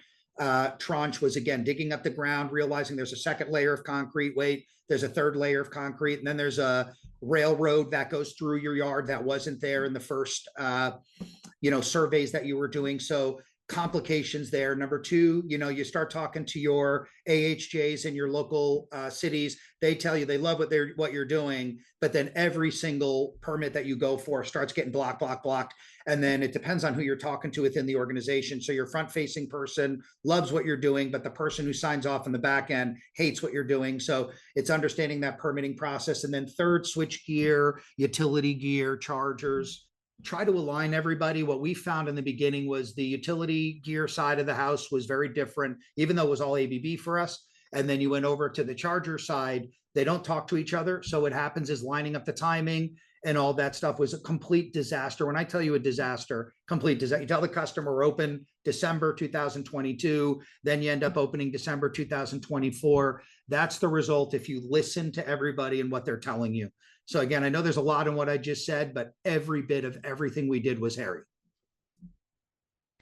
tranche was, again, digging up the ground, realizing there's a second layer of concrete. Wait, there's a third layer of concrete, and then there's a railroad that goes through your yard that wasn't there in the first surveys that you were doing. So complications there. Number 2, you start talking to your AHJs in your local cities. They tell you they love what you're doing, but then every single permit that you go for starts getting blocked. And then it depends on who you're talking to within the organization. So your front-facing person loves what you're doing, but the person who signs off in the back end hates what you're doing. So it's understanding that permitting process. And then third, switch gear, utility gear, chargers. Try to align everybody. What we found in the beginning was the utility gear side of the house was very different, even though it was all ABB for us. And then you went over to the charger side, they don't talk to each other. So what happens is lining up the timing and all that stuff was a complete disaster. When I tell you a disaster, complete disaster, you tell the customer we're open December 2022, then you end up opening December 2024. That's the result if you listen to everybody and what they're telling you. So again, I know there's a lot in what I just said, but every bit of everything we did was hairy.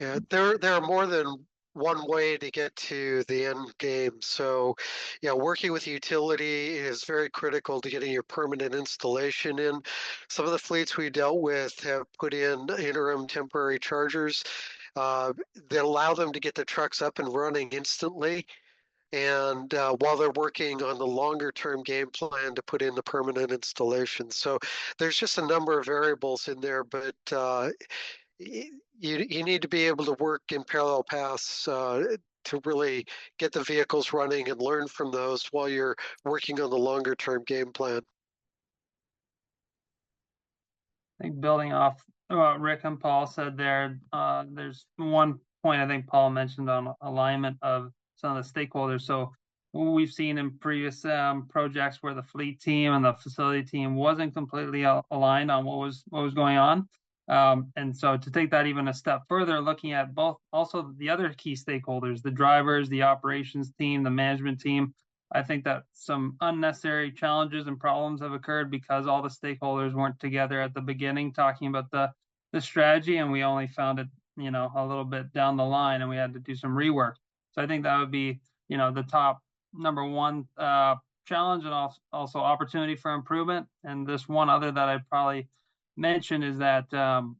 Yeah, there are more than one way to get to the end game. So, working with utility is very critical to getting your permanent installation in. Some of the fleets we dealt with have put in interim temporary chargers that allow them to get the trucks up and running instantly. And while they're working on the longer term game plan to put in the permanent installation. So there's just a number of variables in there, but you need to be able to work in parallel paths to really get the vehicles running and learn from those while you're working on the longer term game plan. I think building off what Rick and Paul said there, there's one point I think Paul mentioned on alignment of some of the stakeholders. So we've seen in previous projects where the fleet team and the facility team wasn't completely aligned on what was going on. And so to take that even a step further, looking at both also the other key stakeholders, the drivers, the operations team, the management team, I think that some unnecessary challenges and problems have occurred because all the stakeholders weren't together at the beginning talking about the strategy, and we only found it, a little bit down the line, and we had to do some rework. So I think that would be, the top number one challenge, and also opportunity for improvement. And this one other that I'd probably mention is that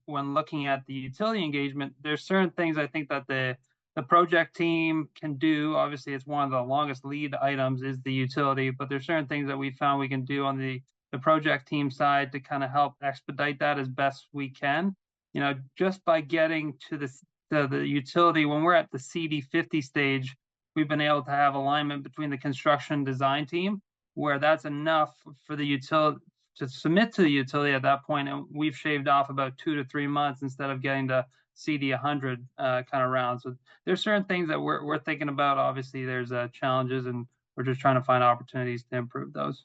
when looking at the utility engagement, there's certain things I think that the project team can do. Obviously, it's one of the longest lead items is the utility, but there's certain things that we found we can do on the project team side to kind of help expedite that as best we can. Just by getting to the utility, when we're at the CD50 stage, we've been able to have alignment between the construction design team, where that's enough for the utility to submit to the utility at that point, and we've shaved off about 2 to 3 months instead of getting to CD 100 kind of round. So there's certain things that we're thinking about. Obviously, there's challenges, and we're just trying to find opportunities to improve those.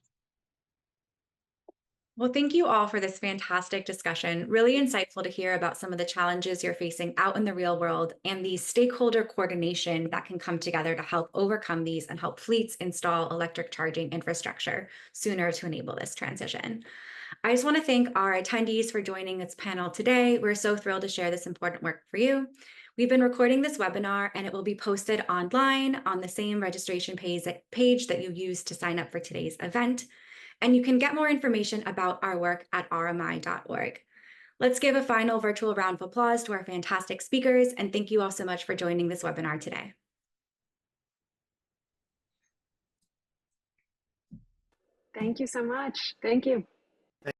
Well, thank you all for this fantastic discussion. Really insightful to hear about some of the challenges you're facing out in the real world and the stakeholder coordination that can come together to help overcome these and help fleets install electric charging infrastructure sooner to enable this transition. I just want to thank our attendees for joining this panel today. We're so thrilled to share this important work for you. We've been recording this webinar and it will be posted online on the same registration page that you used to sign up for today's event. And you can get more information about our work at rmi.org. Let's give a final virtual round of applause to our fantastic speakers, and thank you all so much for joining this webinar today. Thank you so much. Thank you.